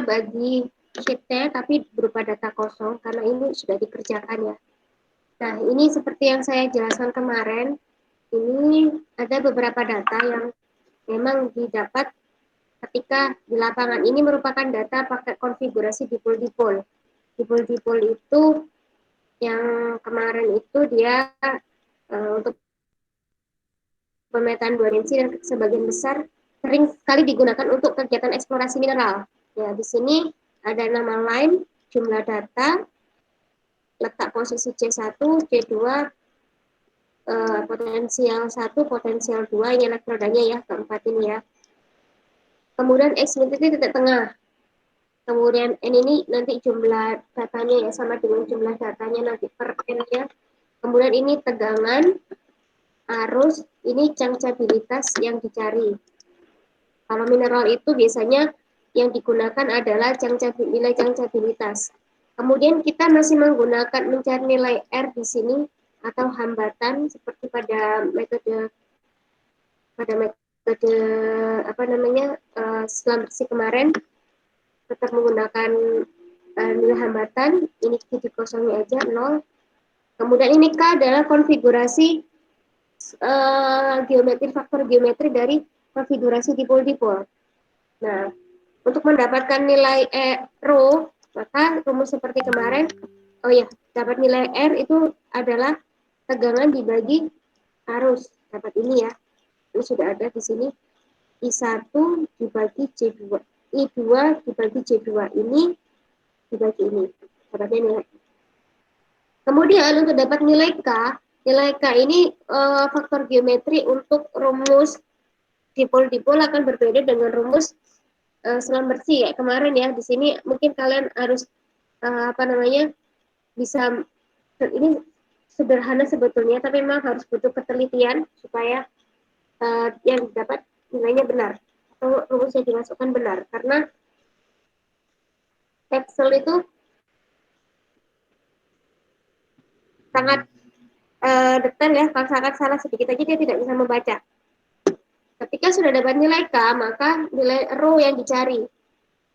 bagi sheet-nya tapi berupa data kosong karena ini sudah dikerjakan ya. Nah, ini seperti yang saya jelaskan kemarin, ini ada beberapa data yang memang didapat ketika di lapangan. Ini merupakan data pakai konfigurasi dipol-dipol. Dipol-dipol itu yang kemarin itu dia untuk pemetaan 2 dimensi dan sebagian besar sering sekali digunakan untuk kegiatan eksplorasi mineral. Ya, di sini ada nama line, jumlah data, letak posisi C1, C2, potensial 1, potensial 2, ini elektrodanya ya, keempat ini ya. Kemudian X itu titik tengah. Kemudian N ini nanti jumlah datanya ya, sama dengan jumlah datanya nanti per N-nya. Kemudian ini tegangan, arus, ini changeabilitas yang dicari. Kalau mineral itu biasanya yang digunakan adalah nilai changeabilitas. Kemudian kita masih menggunakan mencari nilai R di sini atau hambatan seperti pada metode apa namanya selam bersih kemarin, tetap menggunakan nilai hambatan. Ini titik kosongnya aja 0. Kemudian ini K adalah konfigurasi geometri, faktor geometri dari konfigurasi dipol-dipol. Nah, untuk mendapatkan nilai rho, maka rumus seperti kemarin, oh ya, dapat nilai R itu adalah tegangan dibagi arus. Dapat ini ya, ini sudah ada di sini. I1 dibagi C2, I2 dibagi C2, ini dibagi ini. Dapatnya nilai. Kemudian untuk dapat nilai K ini faktor geometri untuk rumus dipol-dipol akan berbeda dengan rumus selam bersih ya kemarin ya. Di sini mungkin kalian harus bisa, ini sederhana sebetulnya tapi memang harus butuh ketelitian supaya yang didapat nilainya benar atau rumusnya dimasukkan benar, karena Excel itu sangat detail ya. Kalau sangat salah sedikit aja dia tidak bisa membaca. Ketika sudah dapat nilai K, maka nilai rho yang dicari.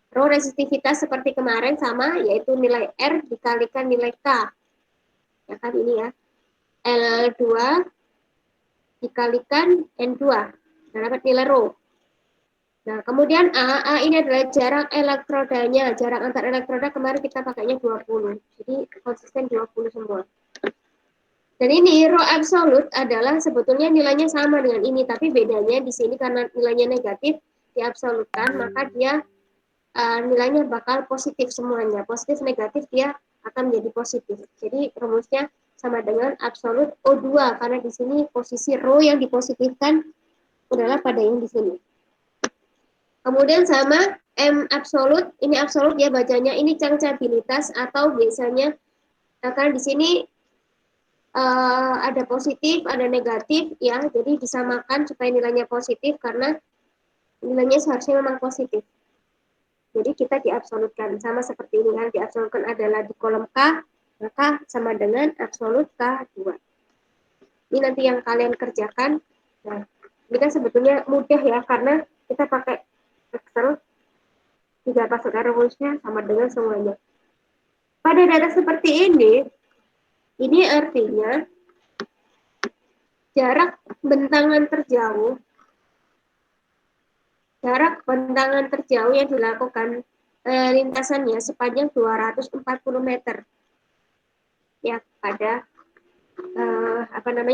Rho resistivitas seperti kemarin sama, yaitu nilai R dikalikan nilai K. Ya kan ini ya. L2 dikalikan N2. Nah, dapat nilai rho. Nah, kemudian A ini adalah jarak elektrodanya. Jarak antar elektroda kemarin kita pakainya 20. Jadi konsisten 20 semua. Dan ini rho absolut adalah sebetulnya nilainya sama dengan ini, tapi bedanya di sini karena nilainya negatif diabsolutkan, maka dia nilainya bakal positif semuanya. Positif negatif dia akan menjadi positif. Jadi rumusnya sama dengan absolut O2 karena di sini posisi rho yang dipositifkan adalah pada yang di sini. Kemudian sama M absolut, ini absolut ya bacanya, ini changeabilitas atau biasanya karena di sini ada positif, ada negatif ya, jadi disamakan supaya nilainya positif karena nilainya seharusnya memang positif. Jadi kita diabsolutkan, sama seperti ini kan, diabsolutkan adalah di kolom K, maka sama dengan absolut K2. Ini nanti yang kalian kerjakan. Nah, ini kan sebetulnya mudah ya, karena kita pakai Excel, tidak masukkan rumusnya sama dengan semuanya. Pada data seperti ini artinya jarak bentangan terjauh yang dilakukan lintasannya sepanjang 240 meter ya pada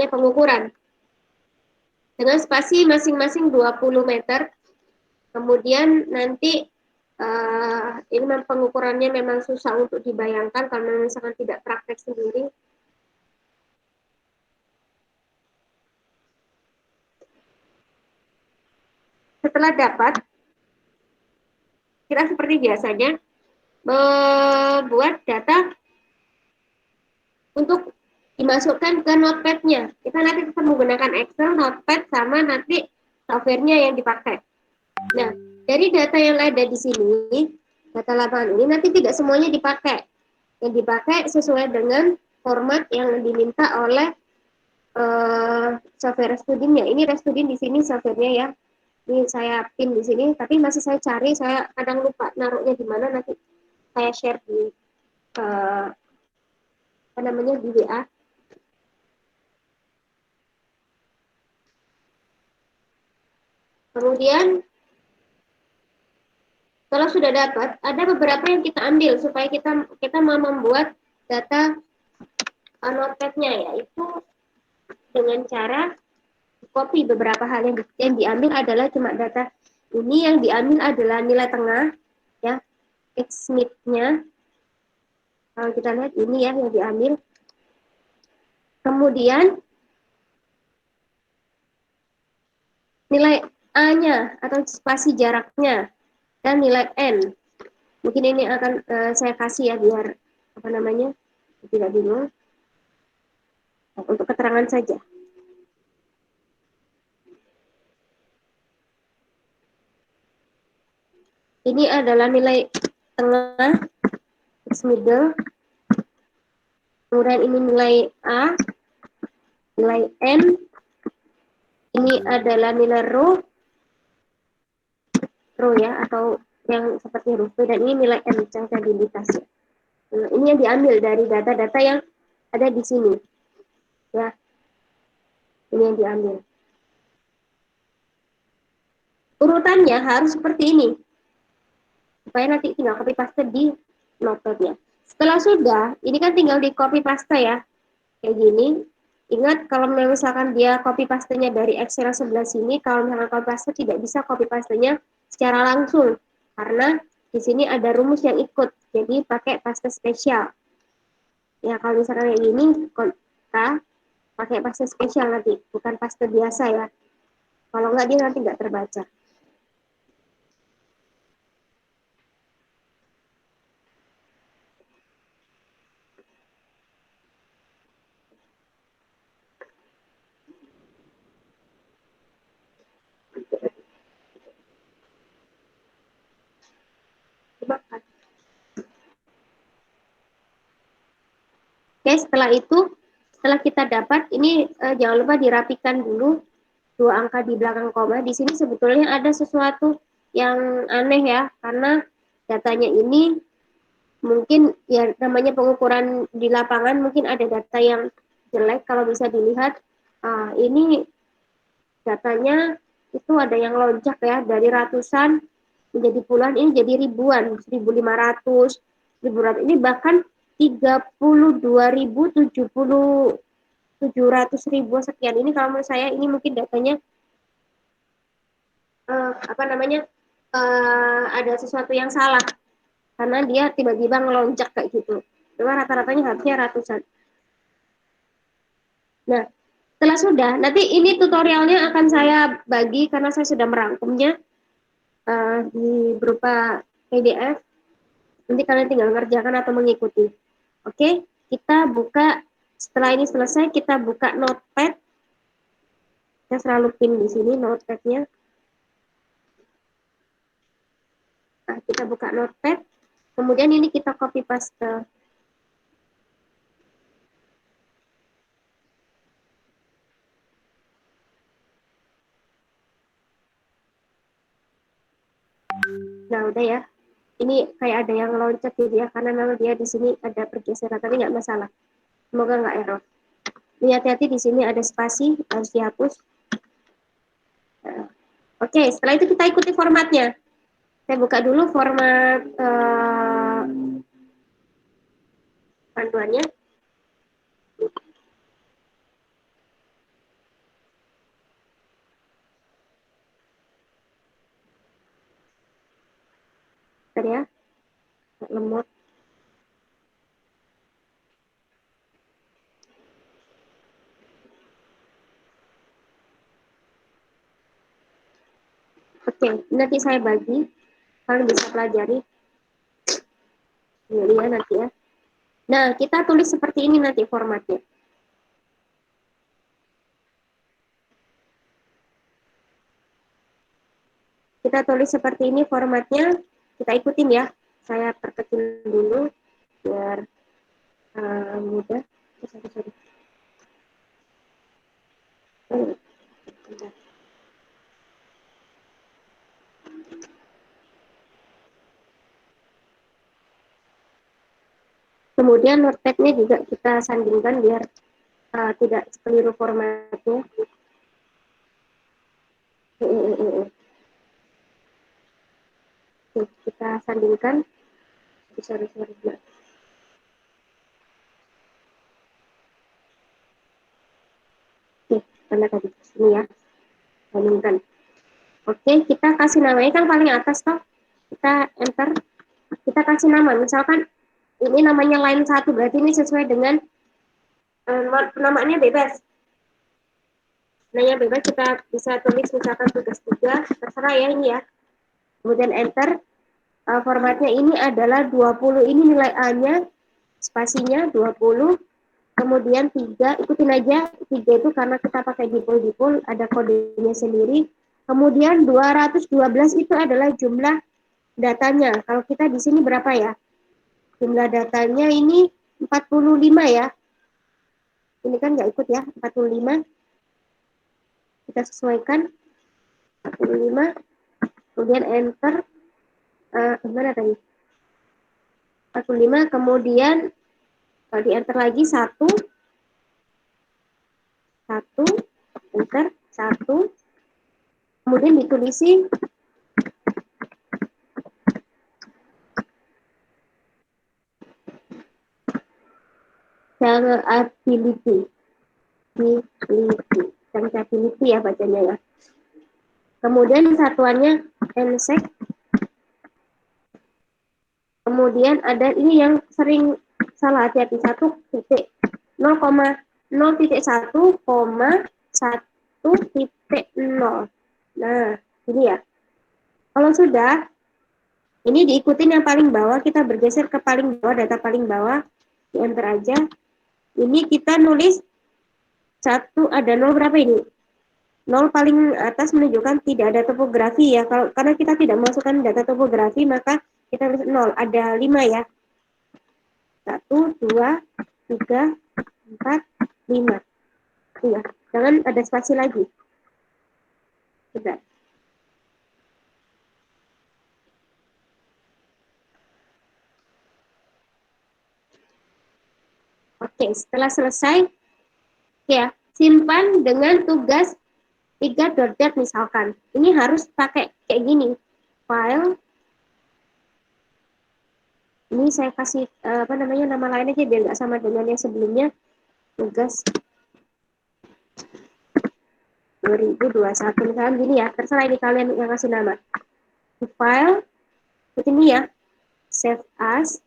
pengukuran dengan spasi masing-masing 20 meter. Kemudian nanti ini pengukurannya memang susah untuk dibayangkan karena misalkan tidak praktek sendiri. Setelah dapat, kita seperti biasanya membuat data untuk dimasukkan ke notepad-nya. Kita nanti tetap menggunakan Excel, notepad, sama nanti software-nya yang dipakai. Nah, dari data yang ada di sini, data lapangan ini nanti tidak semuanya dipakai. Yang dipakai sesuai dengan format yang diminta oleh software Restudim-nya. Ini Restudim di sini software-nya ya. Ini saya pin di sini, tapi masih saya cari, saya kadang lupa naruhnya di mana, nanti saya share di apa namanya di WA. Kemudian kalau sudah dapat, ada beberapa yang kita ambil supaya kita kita mau membuat data notepad-nya, yaitu dengan cara copy beberapa hal yang diambil adalah cuma data. Ini yang diambil adalah nilai tengah, ya, X-mid-nya. Kalau kita lihat ini ya yang diambil. Kemudian nilai A-nya atau spasi jaraknya dan nilai N. Mungkin ini akan saya kasih ya biar apa namanya tidak bingung. Untuk keterangan saja. Ini adalah nilai tengah X middle. Kemudian ini nilai A, nilai N. Ini adalah nilai row ya, atau yang seperti huruf V, dan ini nilai M, stabilitas ya. Nah, ini yang diambil dari data-data yang ada di sini. Ya, ini yang diambil. Urutannya harus seperti ini. Supaya nanti tinggal copy paste di notepad-nya. Setelah sudah, ini kan tinggal di copy paste ya. Kayak gini. Ingat kalau misalkan dia copy paste-nya dari Excel sebelah sini, kalau misalkan copy paste tidak bisa copy paste-nya secara langsung. Karena di sini ada rumus yang ikut. Jadi pakai paste spesial. Ya kalau misalkan kayak gini, kita pakai paste spesial nanti, bukan paste biasa ya. Kalau nggak dia nanti nggak terbaca. Oke, setelah kita dapat, ini jangan lupa dirapikan dulu dua angka di belakang koma. Di sini sebetulnya ada sesuatu yang aneh ya, karena datanya ini mungkin ya namanya pengukuran di lapangan, mungkin ada data yang jelek. Kalau bisa dilihat, ini datanya itu ada yang lonjak ya, dari ratusan menjadi puluhan, ini jadi ribuan, 1.500, 1.100, ini bahkan 32.070, 700.000 sekian. Ini kalau menurut saya ini mungkin datanya apa namanya ada sesuatu yang salah, karena dia tiba-tiba ngelonjak kayak gitu. Cuma rata-ratanya harusnya ratusan. Nah, setelah sudah, nanti ini tutorialnya akan saya bagi karena saya sudah merangkumnya di berupa PDF. Nanti kalian tinggal ngerjakan atau mengikuti. Oke, kita buka. Setelah ini selesai, kita buka notepad. Saya selalu pin di sini notepad-nya. Nah, kita buka notepad. Kemudian ini kita copy paste. Nah, udah ya. Ini kayak ada yang loncat gitu ya, karena memang dia di sini ada pergeseran, tapi nggak masalah. Semoga nggak error. Ini hati-hati di sini ada spasi, harus dihapus. Nah, oke, setelah itu kita ikuti formatnya. Saya buka dulu format panduannya. Tadi ya, lemot. Oke, nanti saya bagi. Kalian bisa pelajari. Ini ya nanti ya. Nah, kita tulis seperti ini nanti formatnya. Kita tulis seperti ini formatnya. Kita ikutin ya. Saya perkecil dulu biar mudah. Sorry. Kemudian notepad-nya juga kita sandingkan biar tidak keliru formatnya. Kita sandingkan. Sorry. Karena tadi ini ya, sandingkan. Oke, kita kasih namanya kan paling atas toh. Kita enter, kita kasih nama. Misalkan ini namanya line 1, berarti ini sesuai dengan namanya bebas. Namanya bebas, kita bisa tulis misalkan tugas 3, terserah ya ini ya. Kemudian enter, formatnya ini adalah 20, ini nilai A-nya, spasinya 20, kemudian 3, ikutin aja, 3 itu karena kita pakai dipol, ada kodenya sendiri. Kemudian 212 itu adalah jumlah datanya. Kalau kita di sini berapa ya? Jumlah datanya ini 45 ya. Ini kan nggak ikut ya, 45. Kita sesuaikan 45. Kemudian enter. Gimana tadi? 45. Kemudian kalau di enter lagi 1. Enter 1. Kemudian ditulisi Chargeability ya bacanya ya. Kemudian satuannya NSEC. Kemudian ada ini yang sering salah hati-hati, 1.0.1,1.0. Nah, ini ya. Kalau sudah, ini diikutin yang paling bawah, kita bergeser ke paling bawah, data paling bawah, di enter aja. Ini kita nulis 1, ada 0 berapa ini? 0 paling atas menunjukkan tidak ada topografi ya. Karena kita tidak masukkan data topografi, maka kita tulis 0. Ada 5 ya. 1, 2, 3, 4, 5. Iya, jangan ada spasi lagi. Sudah. Oke, setelah selesai, ya, simpan dengan tugas 3.dat misalkan. Ini harus pakai kayak gini. File. Ini saya kasih nama lain aja biar nggak sama dengan yang sebelumnya. Tugas 2021 misalkan gini ya. Terserah ini kalian yang kasih nama. Di file, ini ya. Save as.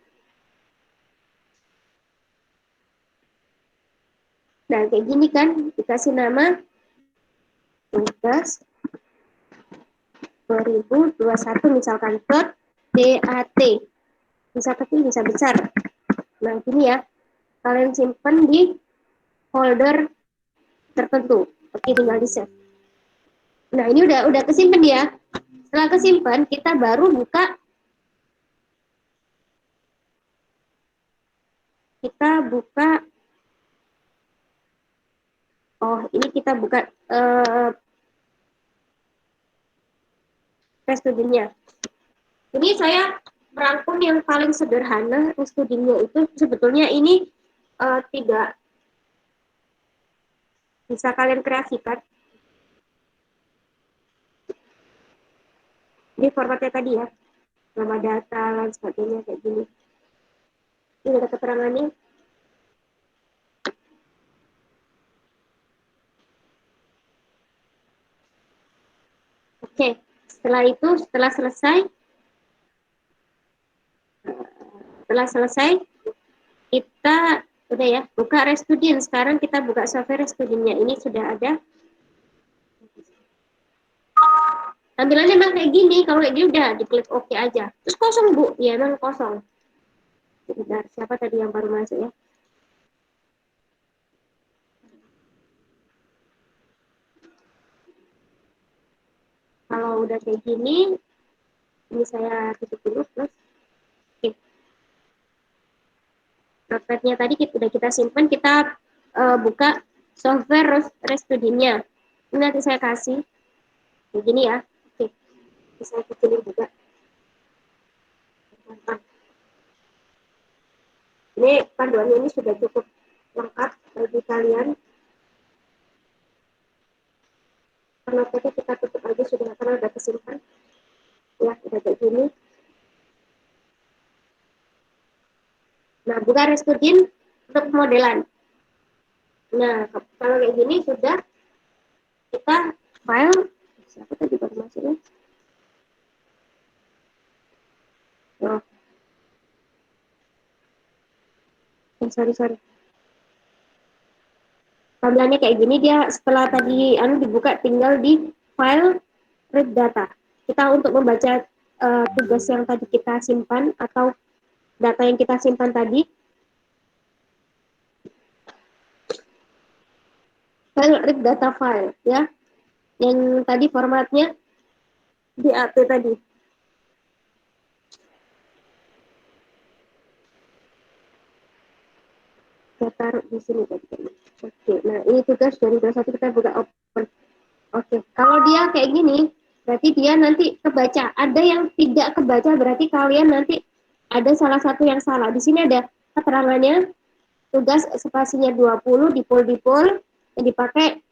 Nah, kayak gini kan, dikasih nama tugas 2021 misalkan .dat. Bisa kecil, bisa besar. Nah, gini ya. Kalian simpan di folder tertentu. Oke, tinggal di save. Nah, ini udah kesimpan ya. Setelah kesimpan, kita baru buka. Oh, ini kita buka restudinya. Ini saya merangkum yang paling sederhana restudinya itu sebetulnya ini tidak bisa kalian kreasikan. Ini formatnya tadi ya, nama data dan sebagainya kayak gini. Ini ada keterangannya. Oke, setelah itu, setelah selesai, kita udah ya, buka Restudin. Sekarang kita buka software Restudinnya. Ini sudah ada. Tampilannya emang kayak gini. Kalau kayak gini udah diklik OK aja. Terus kosong, Bu. Ya, emang kosong. Sebentar, siapa tadi yang baru masuk ya? Kalau udah kayak gini, ini saya tutup dulu. Terus, oke. Notepad-nya tadi udah kita simpan. Kita buka software Restudinnya. Ini nanti saya kasih. Kayak gini ya. Oke. Bisa kecilin juga. Ini panduannya ini sudah cukup lengkap bagi kalian. Karena tadi kita tutup aja sudah, karena udah kesimpan. Ya, udah kayak gini. Nah, buka RStudio untuk modelan. Nah, kalau kayak gini sudah kita file. Siapa tadi informasinya? Oh, sorry. Tampilannya kayak gini, dia setelah tadi dibuka tinggal di file read data. Kita untuk membaca tugas yang tadi kita simpan atau data yang kita simpan tadi, file read data file ya, yang tadi formatnya DAT tadi. Kita taruh di sini tadi. Oke, nah ini tugas dari 21 kita buka open. Oke, kalau dia kayak gini, berarti dia nanti kebaca. Ada yang tidak kebaca, berarti kalian nanti ada salah satu yang salah. Di sini ada keterangannya, tugas spasinya 20, dipol, yang dipakai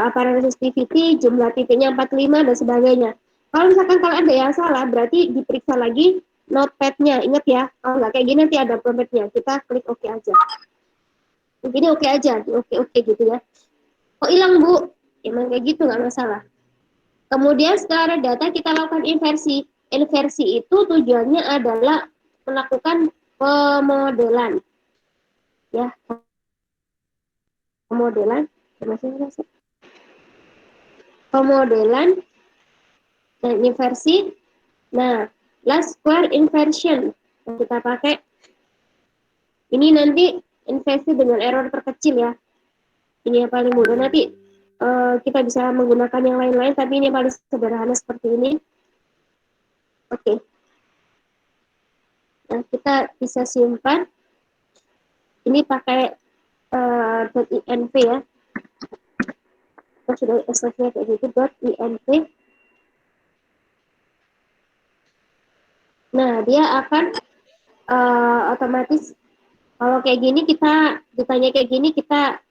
aparatus activity, jumlah titiknya 45, dan sebagainya. Kalau misalkan kalau ada yang salah, berarti diperiksa lagi notepad-nya. Ingat ya, kalau nggak kayak gini nanti ada prompt-nya. Kita klik OK aja. Begini OK aja, di OK gitu ya. Kok hilang, Bu? Emang kayak gitu, nggak masalah. Kemudian setelah ada data, kita lakukan inversi. Inversi itu tujuannya adalah melakukan pemodelan. Ya, pemodelan. Pemodelan dan inversi. Nah, last square inversion yang kita pakai. Ini nanti inversi dengan error terkecil ya. Ini yang paling mudah. Nanti kita bisa menggunakan yang lain-lain, tapi ini paling sederhana seperti ini. Oke. Nah, kita bisa simpan. Ini pakai .inv ya. Kita sudah extract-nya kayak gitu, .inv. Nah, dia akan otomatis, kalau kayak gini kita ditanya kayak gini, kita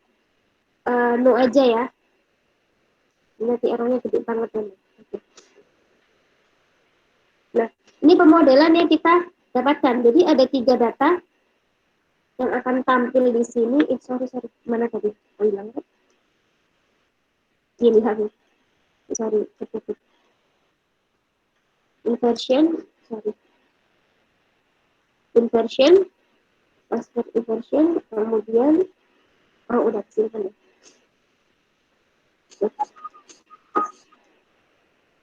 no aja ya. Nanti errornya gede banget ini. Nah, ini pemodelan yang kita dapatkan. Jadi ada 3 data yang akan tampil di sini. Sorry. Mana tadi? Oh, hilang kan? Ini lagi. Sorry. Inversion, password inversion, kemudian udah simpan ya.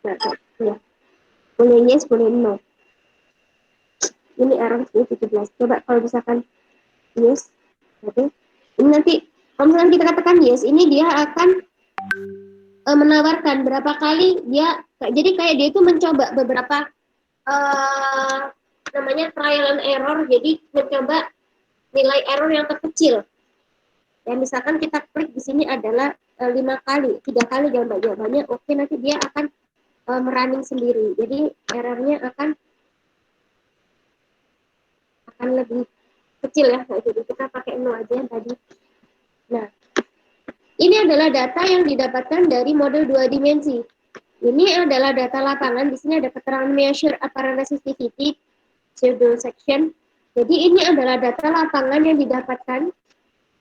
Nah, ya. Boleh yes, boleh no. Ini error 17. Coba kalau misalkan yes, oke. Ini nanti kalau misalkan kita katakan yes, ini dia akan menawarkan berapa kali dia, jadi kayak dia itu mencoba beberapa namanya trial and error, jadi mencoba nilai error yang terkecil. Ya, misalkan kita klik di sini adalah 5 kali, 3 kali jawabannya, oke, nanti dia akan merunning sendiri. Jadi errornya akan lebih kecil ya. Jadi kita pakai 0 aja yang tadi. Nah, ini adalah data yang didapatkan dari model 2 dimensi. Ini adalah data lapangan. Di sini ada keterangan measure apparent resistivity, pseudo section. Jadi ini adalah data lapangan yang didapatkan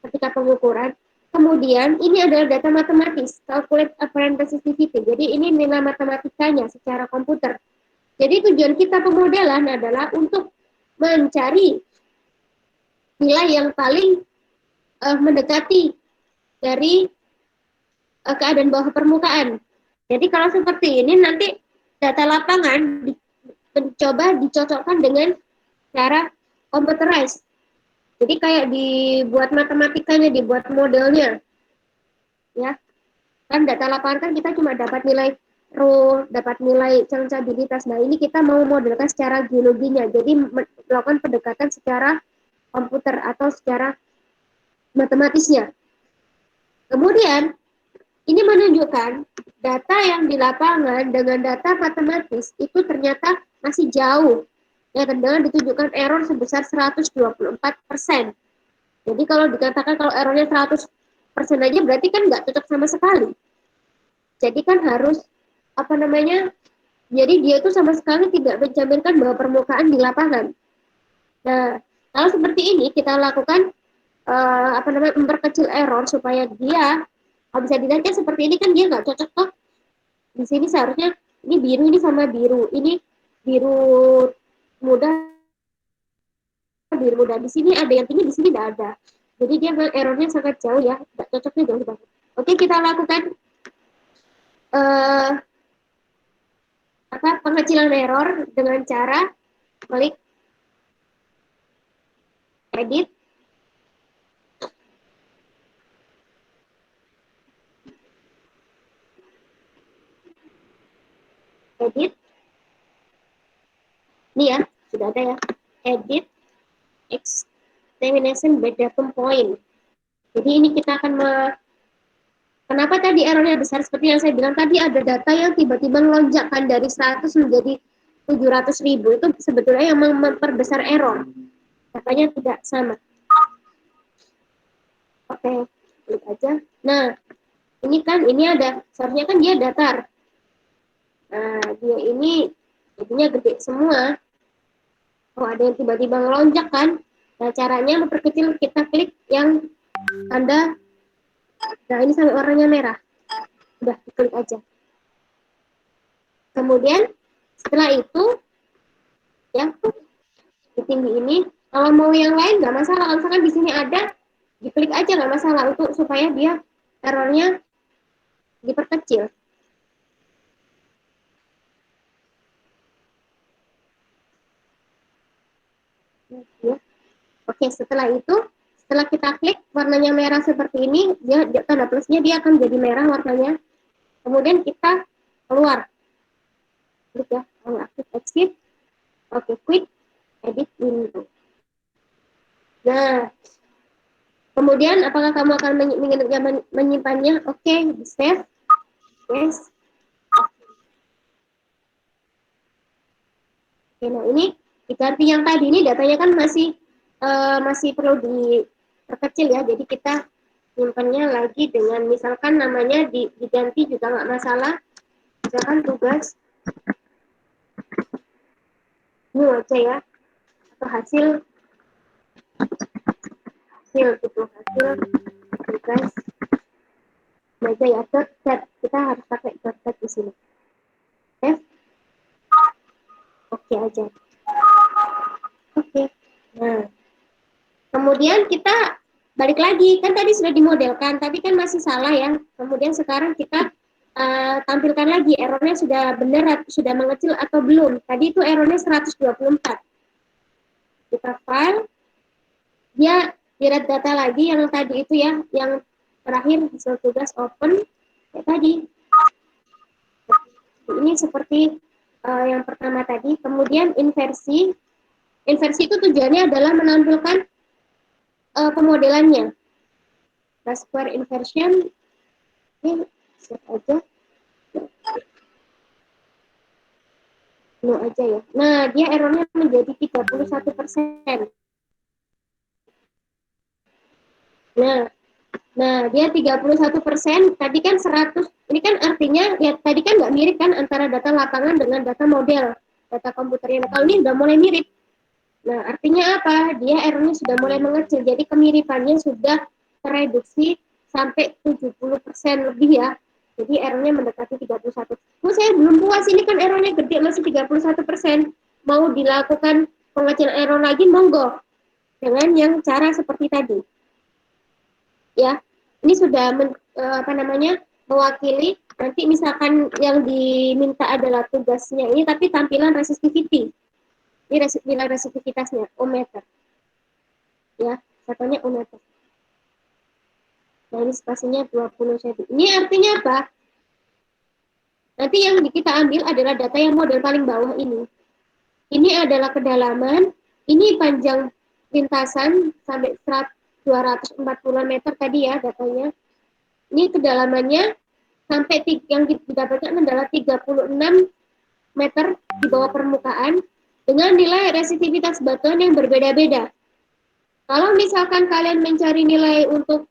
ketika pengukuran. Kemudian ini adalah data matematis, calculate apparent resistivity. Jadi ini nilai matematikanya secara komputer. Jadi tujuan kita pemodelan adalah untuk mencari nilai yang paling mendekati dari keadaan bawah permukaan. Jadi kalau seperti ini nanti data lapangan mencoba dicocokkan dengan cara computerized. Jadi kayak dibuat matematikanya, dibuat modelnya. Ya. Kan data lapangan kan kita cuma dapat nilai rho, dapat nilai changeabilitas. Nah, ini kita mau modelkan secara geologinya. Jadi melakukan pendekatan secara komputer atau secara matematisnya. Kemudian ini menunjukkan data yang di lapangan dengan data matematis itu ternyata masih jauh. ya, dengan ditunjukkan error sebesar 124%. Jadi kalau dikatakan kalau errornya 100% aja berarti kan nggak cocok sama sekali. Jadi kan harus apa namanya? Jadi dia itu sama sekali tidak menjaminkan bahwa permukaan di lapangan. Nah, kalau seperti ini kita lakukan apa namanya memperkecil error supaya dia bisa dilihat seperti ini kan dia nggak cocok kok. Di sini seharusnya ini biru ini sama biru, ini biru muda, biru muda. Di sini ada yang tinggi, di sini tidak ada. Jadi dia errornya sangat jauh ya, nggak cocoknya jauh banget. Oke, kita lakukan uh, pengecilan error dengan cara klik edit, edit, ini ya sudah ada ya, edit examination by datum point. Jadi ini kita akan kenapa tadi errornya besar seperti yang saya bilang tadi, ada data yang tiba-tiba melonjakkan dari 100 menjadi 700.000, itu sebetulnya yang memperbesar error, datanya tidak sama. Oke, klik aja. Nah, ini kan ini ada, seharusnya kan dia datar. Nah, dia ini jadinya gede semua. Oh, ada yang tiba-tiba melonjak kan. Nah, caranya memperkecil, kita klik yang tanda, nah ini sampai warnanya merah. Udah, klik aja. Kemudian setelah itu ya di tinggi ini, kalau mau yang lain nggak masalah. Kalau misalkan di sini ada, diklik aja nggak masalah, untuk supaya dia errornya diperkecil. Ya. Oke, setelah itu, setelah kita klik warnanya merah seperti ini, dia tanda plusnya dia akan jadi merah warnanya. Kemudian kita keluar, klik ya, aktif exit. Oke, quit edit window. Nah, kemudian apakah kamu akan menyimpannya? Oke, save, yes. Oke, nah ini diganti yang tadi, ini datanya kan masih perlu diperkecil ya, jadi kita simpannya lagi dengan misalkan namanya diganti juga nggak masalah, misalkan tugas new aja ya, atau hasil gitu, hasil tugas aja ya, dot kita harus pakai dot di sini. Oke aja. Oke. Nah, kemudian kita balik lagi, kan tadi sudah dimodelkan, tapi kan masih salah ya. Kemudian sekarang kita tampilkan lagi errornya sudah benar, sudah mengecil atau belum. Tadi itu errornya 124. Kita file, dia lihat data lagi yang tadi itu ya, yang terakhir hasil tugas open kayak tadi. Ini seperti yang pertama tadi. Kemudian inversi itu tujuannya adalah menampilkan pemodelannya. Nah, square inversion ini set aja. No aja ya. Nah, dia errornya menjadi 31%. Nah, dia 31%, tadi kan 100, ini kan artinya, ya tadi kan nggak mirip kan antara data lapangan dengan data model, data komputernya. Nah, kalau ini udah mulai mirip. Nah, artinya apa? Dia errornya sudah mulai mengecil, jadi kemiripannya sudah tereduksi sampai 70% lebih ya. Jadi errornya mendekati 31. Saya belum puas, ini kan errornya gede, masih 31%. Mau dilakukan pengecilan error lagi, monggo. Dengan yang cara seperti tadi. Ya, ini sudah mewakili. Nanti misalkan yang diminta adalah tugasnya ini, tapi tampilan resistivity. Ini nilai resistivitasnya, ohmmeter. Ya, satunya ohmmeter. Nah, ini spasinya 20 cm. Ini artinya apa? Nanti yang kita ambil adalah data yang model paling bawah ini. Ini adalah kedalaman, ini panjang lintasan sampai 240 meter tadi ya datanya. Ini kedalamannya sampai yang didapatkan adalah 36 meter di bawah permukaan. dengan nilai resistivitas batuan yang berbeda-beda. Kalau misalkan kalian mencari nilai untuk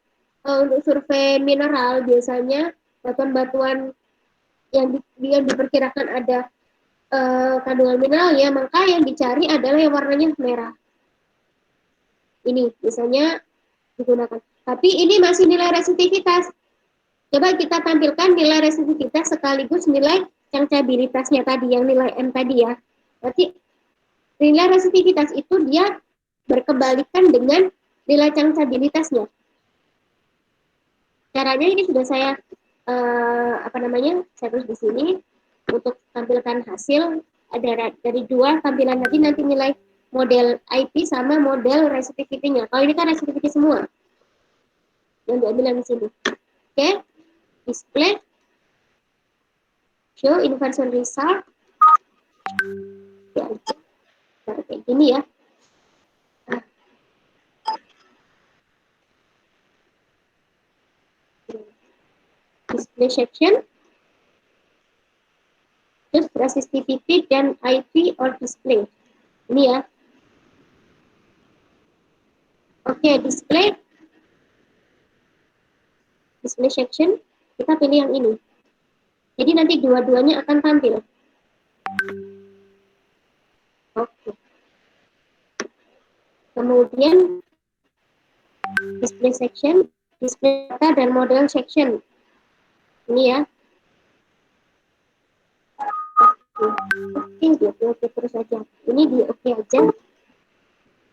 survei mineral, biasanya batuan-batuan yang diperkirakan ada kandungan mineralnya, maka yang dicari adalah yang warnanya merah. Ini biasanya digunakan. Tapi ini masih nilai resistivitas. Coba kita tampilkan nilai resistivitas sekaligus nilai changeabilitasnya tadi, yang nilai M tadi ya. Berarti nilai resistivitas itu dia berkebalikan dengan nilai changeabilitasnya. Caranya ini sudah saya saya tulis di sini untuk tampilkan hasil ada dari dua tampilan tadi, nanti nilai model IP sama model resistivity-nya. Kalau ini kan resistivity semua yang diambil di sini. Oke, display, show inversion result. Ya, kayak gini ya. Display section, terus resistivity dan IP or display. Ini ya. Oke, display section, kita pilih yang ini. Jadi nanti dua-duanya akan tampil. Oke. Kemudian display section, display data dan model section. Ini ya. Oke, terus aja. Ini di oke aja.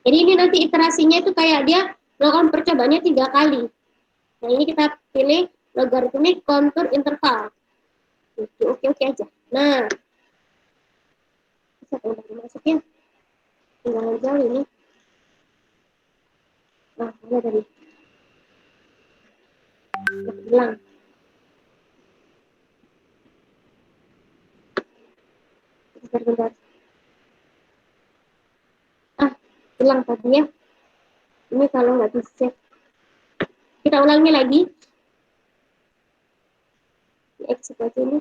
Jadi ini nanti iterasinya itu kayak dia melakukan percobaannya 3 kali. Nah ini kita pilih logaritmik kontur interval. Oke aja. Nah, bisa masukin. Tinggal aja ini. Nah, ini tadi. Hilang. Bentar. Hilang tadi ya. Ini kalau nggak bisa. Kita ulangi lagi. Eksekusi ini.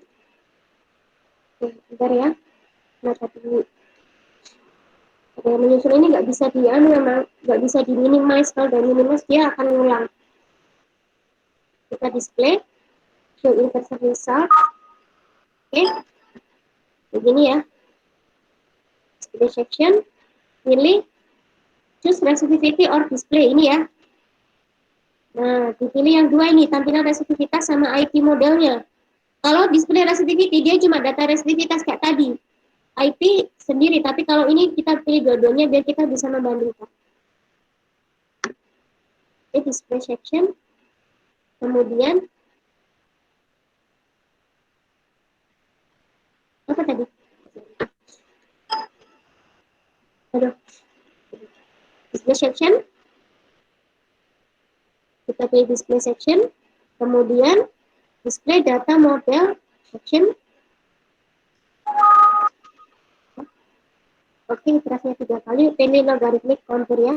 Oke, bentar ya. Nah, tadi menyusun ini nggak bisa memang nggak bisa di minimize. Kalau dari minimize dia akan ngulang. Kita display, show inversion result. Oke, begini ya. Display section, pilih choose resistivity or display ini ya. Nah, dipilih yang dua ini, tampilan resistivitas sama IP modelnya. Kalau display resistivity, dia cuma data resistivitas kayak tadi. IP sendiri, tapi kalau ini kita pilih dua-duanya biar kita bisa membandingkan. Oke, display section. Kemudian, apa tadi? Aduh. Display section. Kita pilih display section. Kemudian, display data model section. Oke, iterasinya 3 kali. Pilih logaritmik kontur ya.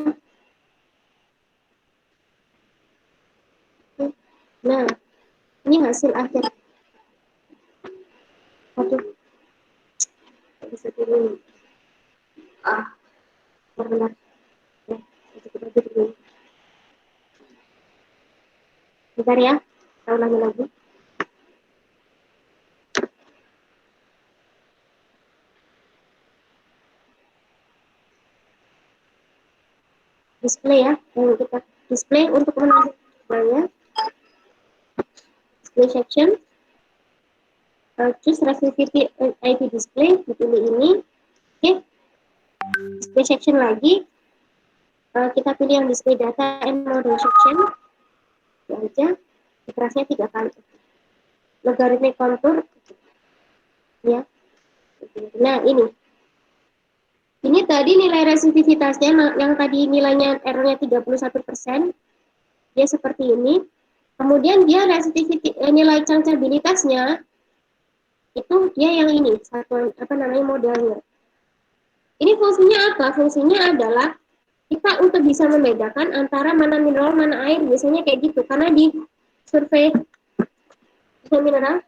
Nah, ini hasil akhir. Aduh. Bisa dulu. Benar. Bentar ya. Kita ulangi lagi. Display ya, kita display untuk menambahnya. Display section, choose resistivity IP display, dipilih ini. Oke, display section lagi, kita pilih yang display data and model section. Ya aja, iterasinya 3 kali. Logaritmik kontur, ya. Nah ini. Ini tadi nilai resistivitasnya yang tadi nilainya errornya 31%, dia seperti ini. Kemudian dia resistivity nilai changeabilitasnya itu dia yang ini, modelnya. Ini fungsinya apa? Fungsinya adalah kita untuk bisa membedakan antara mana mineral, mana air, biasanya kayak gitu. Karena di survei mineral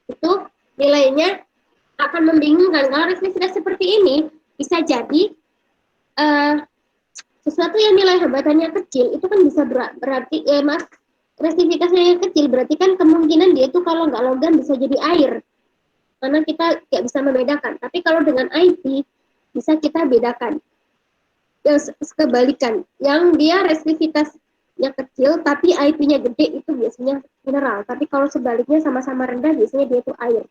itu nilainya akan membingungkan. Kalau resistivitas seperti ini, bisa jadi uh, sesuatu yang nilai hambatannya kecil itu kan bisa berarti mas resistivitasnya yang kecil berarti kan kemungkinan dia itu kalau nggak logam bisa jadi air karena kita nggak bisa membedakan. Tapi kalau dengan IP bisa kita bedakan. Yang kebalikan, yang dia resistivitasnya kecil tapi IP-nya gede itu biasanya mineral. Tapi kalau sebaliknya sama-sama rendah biasanya dia itu air.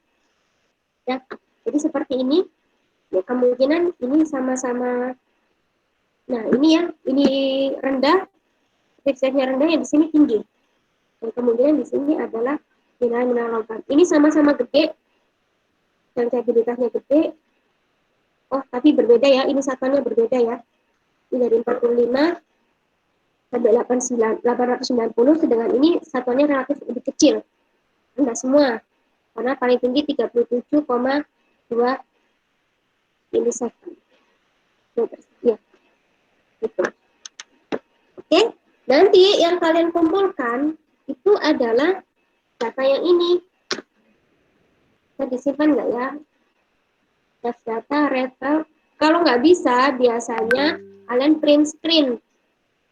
Ya, jadi seperti ini. Ya, kemungkinan ini sama-sama. Nah, ini ya, ini rendah, resistivitasnya rendah, yang di sini tinggi. Dan kemudian di sini adalah mineral logam. Ini sama-sama gede, dan stabilitasnya gede. Oh, tapi berbeda ya, ini satuannya berbeda ya. Ini dari 45 sampai 890, sedangkan ini satuannya relatif lebih kecil. Enggak semua, karena paling tinggi 37,2 milisecond. Ya, gitu. Oke, nanti yang kalian kumpulkan itu adalah data yang ini. Bisa disimpan nggak ya? Data, retal. Kalau nggak bisa, biasanya kalian print screen.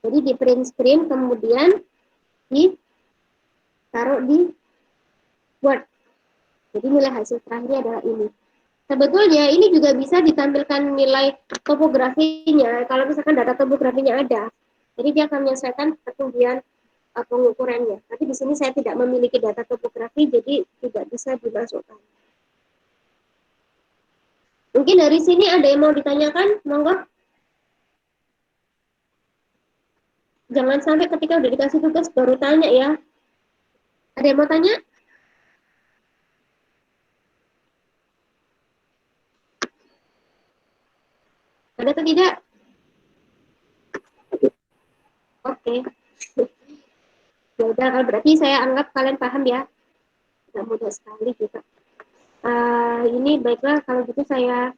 Jadi di print screen, kemudian ditaruh di Word. Jadi nilai hasil terakhirnya adalah ini. Sebetulnya ini juga bisa ditampilkan nilai topografinya kalau misalkan data topografinya ada. Jadi dia akan menyelesaikan ketinggian pengukurannya. Tapi di sini saya tidak memiliki data topografi, jadi tidak bisa dimasukkan. Mungkin dari sini ada yang mau ditanyakan, monggo. Jangan sampai ketika udah dikasih tugas baru tanya ya. Ada yang mau tanya? Ada atau tidak? Oke. Ya udah, kalau berarti saya anggap kalian paham ya. Tidak mudah sekali juga. Ini baiklah kalau gitu saya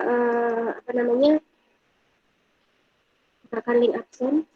apa namanya akan link absen.